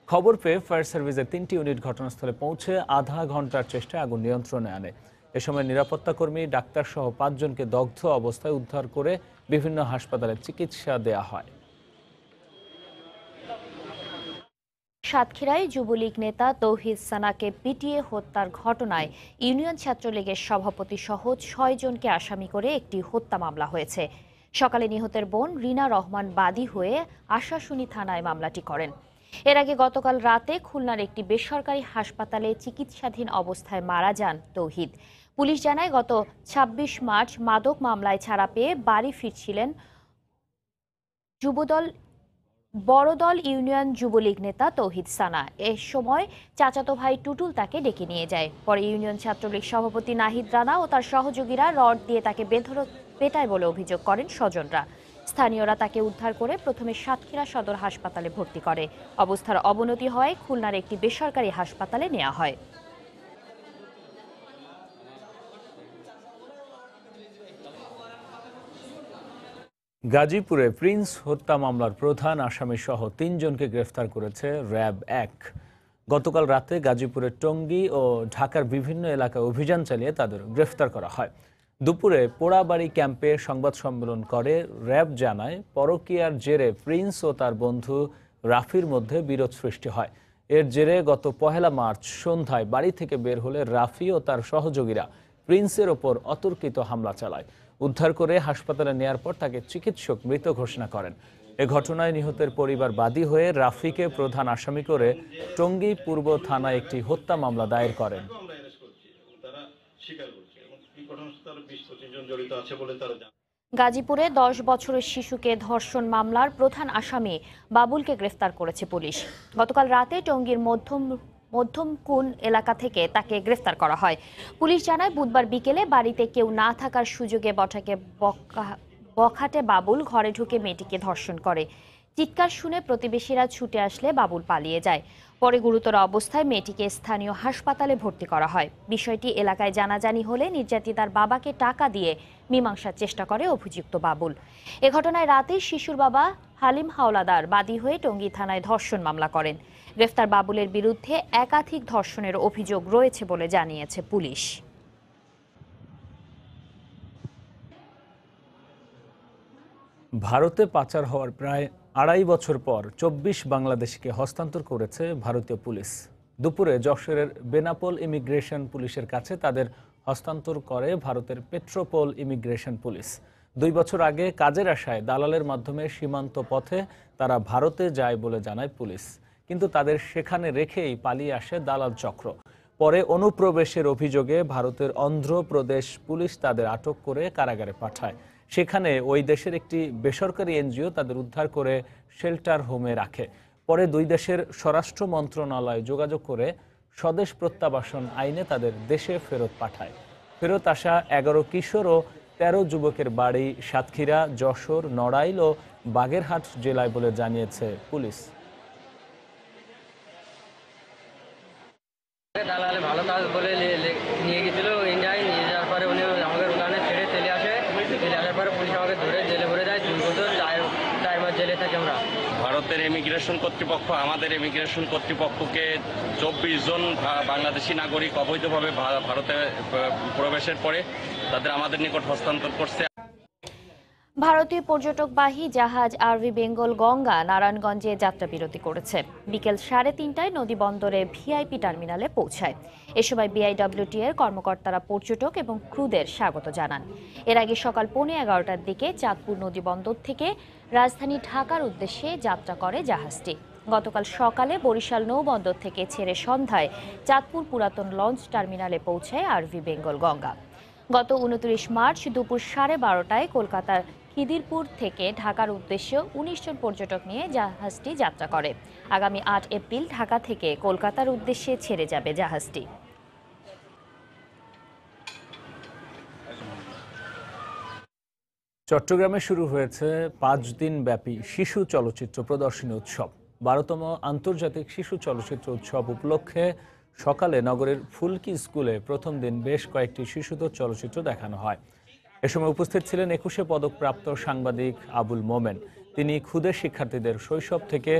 খবর পেয়ে ফায়ার সার্ভিসের ৩টি ইউনিট ঘটনাস্থলে পৌঁছে আধা ঘন্টার চেষ্টায় আগুন নিয়ন্ত্রণে আনে। এ সময় নিরাপত্তাকর্মী, ডাক্তারসহ ৫ জনকে দগ্ধ অবস্থায় উদ্ধার করে বিভিন্ন হাসপাতালে চিকিৎসা দেয়া হয়। সাতক্ষীরায় যুবলীগ নেতা তৌহিদ সানাকে পিটিয়ে হত্যার ঘটনায় ইউনিয়ন ছাত্রলীগের সভাপতি সহ ৬ জনকে আসামি করে একটি হত্যা মামলা হয়েছে। সকালে নিহতের বোন রিনা রহমান বাদী হয়ে আশাশুনি থানায় মামলাটি করেন। এর আগে গতকাল রাতে খুলনার একটি বেসরকারি হাসপাতালে চিকিৎসাধীন অবস্থায় মারা যান তৌহিদ। পুলিশ জানায়, গত ২৬ মার্চ মাদক মামলায় ছাড়া পেয়ে বাড়ি ফিরছিলেন বড়দল ইউনিয়ন যুবলীগ নেতা তৌহিদ সানা। এ সময় চাচাতো ভাই টুটুল তাকে ডেকে নিয়ে যায়। পরে ইউনিয়ন ছাত্রলীগ সভাপতি নাহিদ রানা ও তার সহযোগীরা রড দিয়ে তাকে বেধড়ক পেটায় বলে অভিযোগ করেন স্বজনরা। স্থানীয়রা তাকে উদ্ধার করে প্রথমে সাতক্ষীরা সদর হাসপাতালে ভর্তি করে। অবস্থার অবনতি হয় খুলনার একটি বেসরকারি হাসপাতালে নেওয়া হয়। গাজীপুরে প্রিন্স হত্যা মামলার প্রধান আসামি সহ ৩ জনকে গ্রেফতার করেছে র্যাব ১। গতকাল রাতে গাজীপুরের টঙ্গী ও ঢাকার বিভিন্ন এলাকায় অভিযান চালিয়ে তাদের গ্রেফতার করা হয়। দুপুরে পোড়াবাড়ি ক্যাম্পে সংবাদ সম্মেলন করে র্যাব জানায়, পরকীয়ার জেরে প্রিন্স ও তার বন্ধু রাফির মধ্যে বিরোধ সৃষ্টি হয়। এর জেরে গত ১ মার্চ সন্ধ্যায় বাড়ি থেকে বের হলে রাফি ও তার সহযোগীরা প্রিন্সের ওপর অতর্কিত হামলা চালায়। উদ্ধার করে হাসপাতালে নেয়ার পর তাকে চিকিৎসক মৃত ঘোষণা করেন। এ ঘটনায় নিহতের পরিবার বাদী হয়ে রাফিকে প্রধান আসামি করে টঙ্গী পূর্ব থানায় একটি হত্যা মামলা দায়ের করেন। গাজীপুরে ১০ বছরের শিশুকে ধর্ষণ মামলার প্রধান আসামি বাবুলকে গ্রেফতার করেছে পুলিশ। গতকাল রাতে টঙ্গীর মধ্যমকুন এলাকা থেকে তাকে গ্রেফতার করা হয়। পুলিশ জানায়, বুধবার বিকেলে বাড়িতে কেউ না থাকার সুযোগে বখাটে বাবুল ঘরে ঢুকে মেয়েটিকে ধর্ষণ করে। চিৎকার শুনে প্রতিবেশীরা ছুটে আসলে বাবুল পালিয়ে যায়। পরে গুরুতর অবস্থায় মেয়েটিকে স্থানীয় হাসপাতালে ভর্তি করা হয়। বিষয়টি এলাকায় জানাজানি হলে নির্যাতিতার বাবাকে টাকা দিয়ে মীমাংসার চেষ্টা করে অভিযুক্ত বাবুল। এ ঘটনায় রাতেই শিশুর বাবা হালিম হাওলাদার বাদী হয়ে টঙ্গী থানায় ধর্ষণ মামলা করেন। গ্রেফতার বাবুলের বিরুদ্ধে একাধিক ধর্ষণের অভিযোগ রয়েছে বলে জানিয়েছে পুলিশ। ভারতে পাচার হওয়ার প্রায় ২.৫ বছর পর ২৪ বাংলাদেশিকে হস্তান্তর করেছে ভারতীয় পুলিশ। দুপুরে যশোরের বেনাপোল ইমিগ্রেশন পুলিশের কাছে তাদের হস্তান্তর করে ভারতের পেট্রোপোল ইমিগ্রেশন পুলিশ। ২ বছর আগে কাজের আশায় দালালের মাধ্যমে সীমান্ত পথে তারা ভারতে যায় বলে জানায় পুলিশ। কিন্তু তাদের সেখানে রেখেই পালিয়ে আসে দালাল চক্র। পরে অনুপ্রবেশের অভিযোগে ভারতের অন্ধ্রপ্রদেশ পুলিশ তাদের আটক করে কারাগারে পাঠায়। সেখানে ওই দেশের একটি বেসরকারি এনজিও তাদের উদ্ধার করে শেল্টার হোমে রাখে। পরে দুই দেশের স্বরাষ্ট্র মন্ত্রণালয় যোগাযোগ করে স্বদেশ প্রত্যাবাসন আইনে তাদের দেশে ফেরত পাঠায়। ফেরত আসা ১১ কিশোর ও ১৩ যুবকের বাড়ি সাতক্ষীরা, যশোর, নড়াইল ও বাগেরহাট জেলায় বলে জানিয়েছে পুলিশ। দালালে ভালো কাজ বলে নিয়ে গেছিল ইন্ডিয়ায়। নিয়ে যাওয়ার পরে উনি আমাকে ওখানে ছেড়ে চলে আসে। চলে আসার পরে পুলিশ আমাকে ধরে জেলে ভরে দেয়। ২ বছর ৪ মাস জেলে থাকি আমরা। ভারতের ইমিগ্রেশন কর্তৃপক্ষ আমাদের ইমিগ্রেশন কর্তৃপক্ষকে ২৪ জন বাংলাদেশি নাগরিক অবৈধভাবে ভারতে প্রবেশের পরে তাদের আমাদের নিকট হস্তান্তর করছে। ভারতীয় পর্যটকবাহী জাহাজ আরভি বেঙ্গল গঙ্গা নারায়ণগঞ্জে যাত্রা বিরতি করেছে। বিকেল ৩:৩০টায় নদী বন্দরে ভিআইপি টার্মিনালে পৌঁছায়। এ সময় বিআইডব্লিউটি এর কর্মকর্তারা পর্যটক এবং ক্রুদের স্বাগত জানান। এর আগে সকাল 11:15টার দিকে চাঁদপুর নদী বন্দর থেকে রাজধানী ঢাকার উদ্দেশ্যে যাত্রা করে জাহাজটি। গতকাল সকালে বরিশাল নৌবন্দর থেকে ছেড়ে সন্ধ্যায় চাঁদপুর পুরাতন লঞ্চ টার্মিনালে পৌঁছায় আরভি বেঙ্গল গঙ্গা। গত ২৯ মার্চ দুপুর 12:30টায় কলকাতার খিদিরপুর থেকে ঢাকার উদ্দেশ্যে ১৯ জন পর্যটক নিয়ে জাহাজটি যাত্রা করে। আগামী ৮ এপ্রিল ঢাকা থেকে কলকাতার উদ্দেশ্যে ছেড়ে যাবে জাহাজটি। চট্টগ্রামে শুরু হয়েছে 5 দিন ব্যাপী শিশু চলচ্চিত্র প্রদর্শনী উৎসব। 12তম আন্তর্জাতিক শিশু চলচ্চিত্র উৎসব উপলক্ষে সকালে নগরের ফুলকি স্কুলে প্রথম দিন বেশ কয়েকটি শিশুতোষ চলচ্চিত্র দেখানো হয়। এ সময় উপস্থিত ছিলেন 21শে পদকপ্রাপ্ত সাংবাদিক আবুল মোমেন। তিনি ক্ষুদে শিক্ষার্থীদের শৈশব থেকে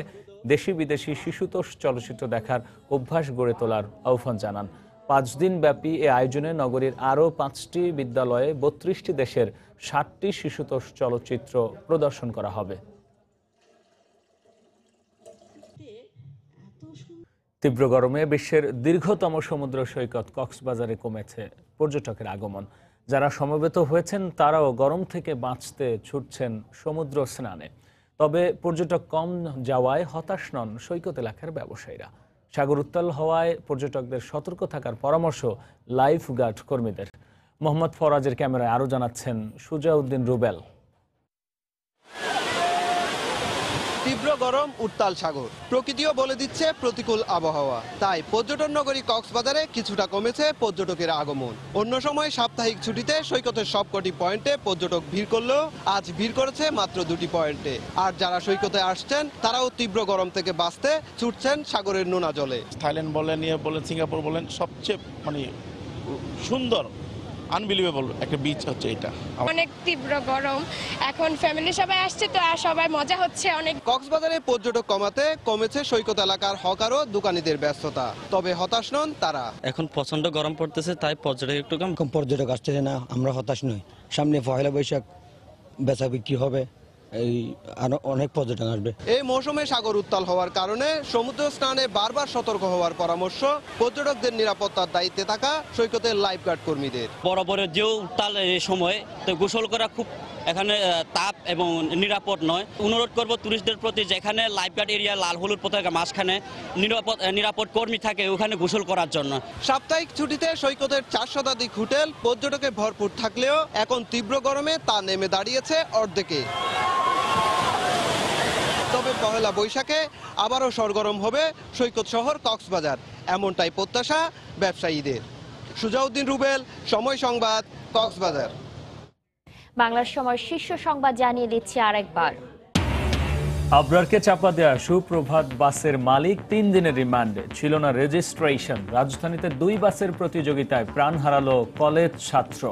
দেশি বিদেশি শিশুতোষ চলচ্চিত্র দেখার অভ্যাস গড়ে তোলার আহ্বান জানান। 5 দিন ব্যাপী এ আয়োজনে নগরীর আরও 5টি বিদ্যালয়ে 32টি দেশের 60টি শিশুতোষ চলচ্চিত্র প্রদর্শন করা হবে। তীব্র গরমে বিশ্বের দীর্ঘতম সমুদ্র সৈকত কক্সবাজারে কমেছে পর্যটকের আগমন। যারা সমবেত হয়েছেন তারাও গরম থেকে বাঁচতে ছুটছেন সমুদ্র স্নানে। তবে পর্যটক কম যাওয়ায় হতাশ নন সৈকত এলাকার ব্যবসায়ীরা। সাগর উত্তাল হওয়ায় পর্যটকদের সতর্ক থাকার পরামর্শ লাইফ গার্ড কর্মীদের। মোহাম্মদ ফরাজের ক্যামেরায় আরও জানাচ্ছেন সুজাউদ্দিন রুবেল। তীব্র গরম, উত্তাল সাগর, প্রকৃতিও বলে দিচ্ছে প্রতিকূল আবহাওয়া। তাই পর্যটন নগরী কক্সবাজারে কিছুটা কমেছে পর্যটকের আগমন। অন্য সময় সাপ্তাহিক ছুটিতে সৈকতের সবকটি পয়েন্টে পর্যটক ভিড় করলেও আজ ভিড় করেছে মাত্র 2টি পয়েন্টে। আর যারা সৈকতে আসছেন তারাও তীব্র গরম থেকে বাঁচতে ছুটছেন সাগরের নোনা জলে। থাইল্যান্ড বলেন, সিঙ্গাপুর বলেন, সবচেয়ে সুন্দর আনবিলিভেবল একটা বিচ হচ্ছে এটা। অনেক তীব্র গরম, এখন ফ্যামিলি সবাই আসছে তো আর সবাই মজা হচ্ছে অনেক। কক্সবাজারে পর্যটক কমাতে কমেছে সৈকত এলাকার হকার ও দোকানীদের ব্যস্ততা। তবে হতাশ নন তারা। এখন প্রচন্ড গরম পড়তেছে, তাই পর্যটক একটু কম পর্যটক আসছে না, আমরা হতাশ নই। সামনে পয়লা বৈশাখ, বেচা বিক্রি হবে, এই আরো অনেক পর্যটক আসবে। এই মৌসুমে সাগর উত্তাল হওয়ার কারণে সমুদ্র স্নানে বারবার সতর্ক হওয়ার পরামর্শ পর্যটকদের নিরাপত্তার দায়িত্বে থাকা সৈকতের লাইফগার্ড কর্মীদের। বরাবরের যে উত্তাল এই সময় তো গোসল করা খুব এখানে তাপ এবং নিরাপদ নয়। অনুরোধ করব টুরিস্টদের প্রতি, যেখানে লাইফগার্ড এরিয়া লাল হলুদ পতাকা মাঝখানে নিরাপদ কর্মী থাকে ওখানে গোসল করার জন্য। সাপ্তাহিক ছুটিতে সৈকতের 4 শতাধিক হোটেল পর্যটকে ভরপুর থাকলেও এখন তীব্র গরমে তা নেমে দাঁড়িয়েছে অর্ধেকে। তবে পহেলা বৈশাখে আবারও সরগরম হবে সৈকত শহর কক্সবাজার, এমনটাই প্রত্যাশা ব্যবসায়ীদের। সুজাউদ্দিন রুবেল, সময় সংবাদ, কক্সবাজার। বাংলার সময় শীর্ষ সংবাদ জানিয়ে দিচ্ছি আরেকবার। আবরারকে চাপা দেয়া সুপ্রভাত বাসের মালিক 3 দিনের রিমান্ডে, ছিল না রেজিস্ট্রেশন। রাজধানীতে 2 বাসের প্রতিযোগিতায় প্রাণ হারালো কলেজ ছাত্র।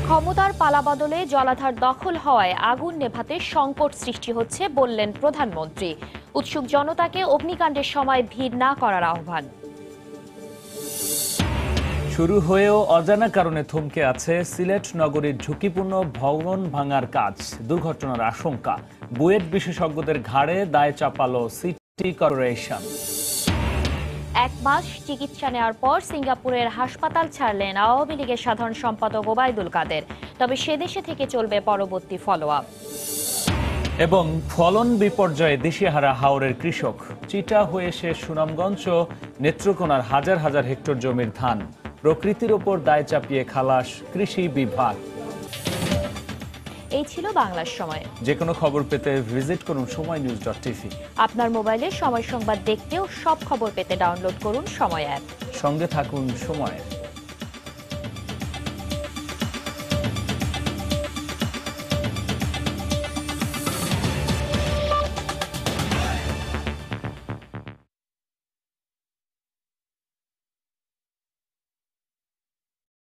ক্ষমতার পালাবদলে জলাধার দখল হওয়ায় আগুন নেভাতে সংকট সৃষ্টি হচ্ছে বললেন প্রধানমন্ত্রী। উৎসুক জনতাকে অগ্নিকাণ্ডের সময় ভিড় না করার আহ্বান। শুরু হয়েও অজানা কারণে থমকে আছে সিলেট নগরীর ঝুঁকিপূর্ণ ভবন ভাঙার কাজ। দুর্ঘটনার আশঙ্কা, বুয়েট বিশেষজ্ঞদের ঘাড়ে দায় চাপালো সিটি কর্পোরেশন। 1 মাস চিকিৎসা নেওয়ার পর সিঙ্গাপুরের হাসপাতাল ছাড়লেন আওয়ামী লীগের সাধারণ সম্পাদক ওবায়দুল কাদের। তবে সে দেশে থেকে চলবে পরবর্তী ফলো আপ। এবং ফলন বিপর্যয়ে দিশেহারা হাওরের কৃষক। চিটা হয়ে শেষ সুনামগঞ্জ ও নেত্রকোনার হাজার হাজার হেক্টর জমির ধান। প্রকৃতির ওপর দায় চাপিয়ে খালাস কৃষি বিভাগ। এই ছিল বাংলার সময়। যে কোনো খবর পেতে ভিজিট করুন সময়নিউজ.tv। আপনার মোবাইলে সময় সংবাদ দেখতেও সব খবর পেতে ডাউনলোড করুন সময় অ্যাপ। সঙ্গে থাকুন সময়ের।